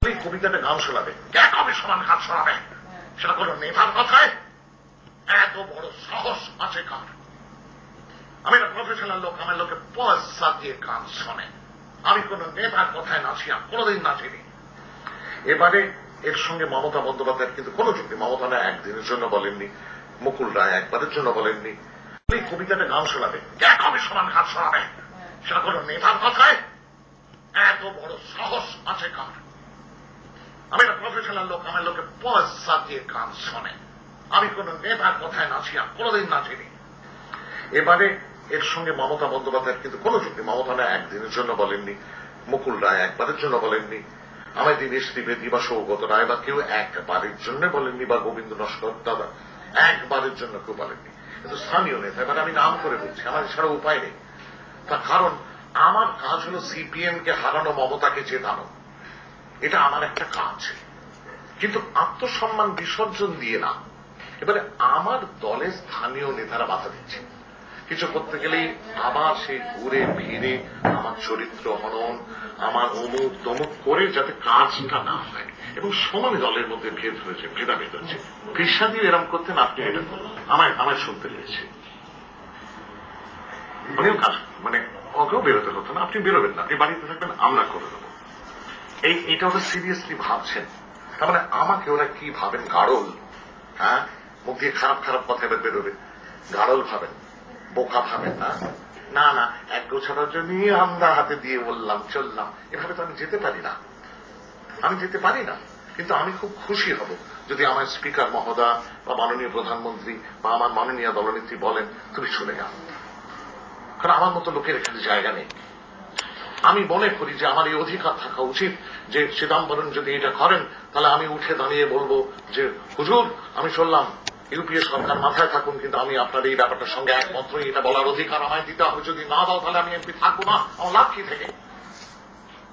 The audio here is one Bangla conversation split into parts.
এই কবিতাটা গান শোনাবে, কবে সমান কাজ শোনাবে, সেটা কোনো নেতার কথায়? এত বড় সাহস আছে কার? আমি একটা প্রফেশনাল লোক, আমার লোকে পয়সা দিয়ে গান শোনে, আমি কোন নেতার কথায় নাচিয়া কোনোদিন নাচিনি। এবারে এর সঙ্গে মমতা বন্দ্যোপাধ্যায়ের কিন্তু কোনো চুক্তি, মমতা না একদিনের জন্য বলেননি, মুকুল রায় একবারের জন্য বলেননি। এই কবিতাটা গান শোনাবে, কবে সমান কাজ শোনাবে, সেটা কোনো নেতার কথায়? এত বড় সাহস আছে কার? আমি একটা প্রফেশনাল লোক, আমার লোকে পয়সা দিয়ে গান শোনে, আমি কোন নেতার কথায় নাচিয়া কোনোদিন নাচিনি। এবারে এর সঙ্গে মমতা বন্দ্যোপাধ্যায়ের কিন্তু কোনো চুক্তি, মমতা না একদিনের জন্য বলেননি, মুকুল রায় একবারের জন্য বলেননি, আমায় দীনেশ ত্রিবেদী বা সৌগত রায় বা কেউ একবারের জন্য বলেননি, বা গোবিন্দ নস্কর দাদা একবারের জন্য কেউ বলেননি। কিন্তু স্থানীয় নেতা, এবার আমি নাম করে বলছি, আমার এছাড়া উপায় নেই। তার কারণ আমার কাজ হলো সিপিএম কে হারানো, মমতাকে জেতানো, এটা আমার একটা কাজ। কিন্তু আত্মসম্মান বিসর্জন দিয়ে না। এবারে আমার দলের স্থানীয় নেতারা বাধা দিচ্ছে, কিছু করতে গেলেই আবার সেই ঘুরে ফিরে আমার চরিত্র হনন, আমার অমুক তমুক করে যাতে কাজটা না হয়, এবং সমান দলের মধ্যে ভেদ হয়েছে, ভেদাভেদ হচ্ছে। কৃষ্ণাদিও এরম করতেন, আপনি এটা আমায় শুনতে পেয়েছে, উনিও কাজ মানে ওকেও বেরোতে হতো না, আপনি বেরোবেন না, আপনি বাড়িতে থাকবেন, আমরা করে দেবো। এইটা ওরা সিরিয়াসলি ভাবছেন। তার মানে আমাকে ওরা কি ভাবেন, গাড়ল? হ্যাঁ, মুখ দিয়ে খারাপ খারাপ কথা এবার বেরোবে, গাড়ল ভাবেন, বোকা ভাবেন না। না না, এক গোছানোর জন্য আমরা হাতে দিয়ে বললাম চললাম, এভাবে তো আমি যেতে পারি না, আমি যেতে পারি না। কিন্তু আমি খুব খুশি হব যদি আমার স্পিকার মহোদয় বা মাননীয় প্রধানমন্ত্রী বা আমার মাননীয় দলনেত্রী বলেন তুমি চলে যাও, কারণ আমার মতো লোকের এখানে জায়গা নেই। আমি মনে করি যে আমার এই অধিকার থাকা উচিত যে চিদম্বরম যদি এটা করেন তাহলে আমি উঠে দাঁড়িয়ে বলবো যে হুজুর আমি চললাম, ইউপিএ সরকার মাথায় থাকুন, কিন্তু আমি আপনার এই ব্যাপারটার সঙ্গে একমাত্র, এটা বলার অধিকার আমায় দিতে হবে। যদি না দাও তাহলে আমি এমপি থাকবো না, আমার লাভ কি থেকে,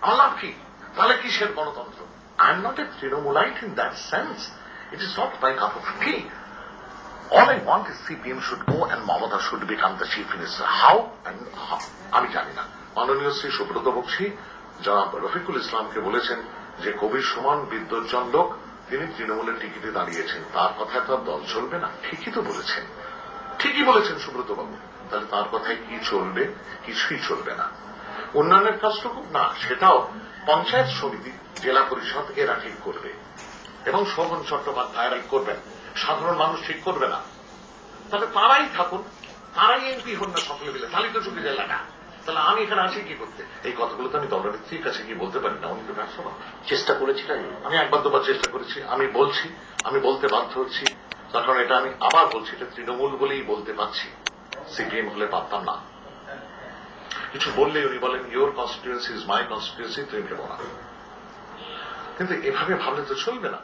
আমার লাভ কি? তাহলে কিসের গণতন্ত্র? আই এম নট এ তৃণমূলাইট in that sense, it is not my cup of tea. All I want is CPM should go and Mamata should become the chief minister. How? And how? আমি জানি না। মাননীয় শ্রী সুব্রত বক্সী জনাব রফিকুল ইসলামকে বলেছেন যে কবির সমান বিদ্বজ্জন লোক, তিনি তৃণমূলের টিকিটে দাঁড়িয়েছেন, তার কথায় তো আর দল চলবে না। ঠিকই তো বলেছেন, ঠিকই বলেছেন সুব্রত বাবু। তাহলে তার কথায় কি চলবে? কিছুই চলবে না। উন্নয়নের কাজটুকু না, সেটাও পঞ্চায়েত সমিতি, জেলা পরিষদ এরা ঠিক করবে, এবং শোভন চট্টোপাধ্যায়রাই করবেন, সাধারণ মানুষ ঠিক করবে না। তাহলে তারাই থাকুন, তারাই এমপি হন না সকলে মিলে, তাহলে তো চুক্তি এলাকা। তাহলে আমি এখানে আছি কি করতে? এই কথাগুলো তো আমি দলনেত্রীর কাছে গিয়ে বলতে পারি না, উনি তো ব্যস্ত না। চেষ্টা করেছিলেন, আমি একবার দুবার চেষ্টা করেছি, আমি বলছি, আমি বলতে বাধ্য হচ্ছি, তার কারণ এটা আমি আবার বলছি, এটা তৃণমূল বলেই বলতে পারছি, সিপিএম হলে পারতাম না। কিছু বললে উনি বলেন your constituency is my constituency, তুমি ভেবো না। কিন্তু এভাবে ভাবলে তো চলবে না।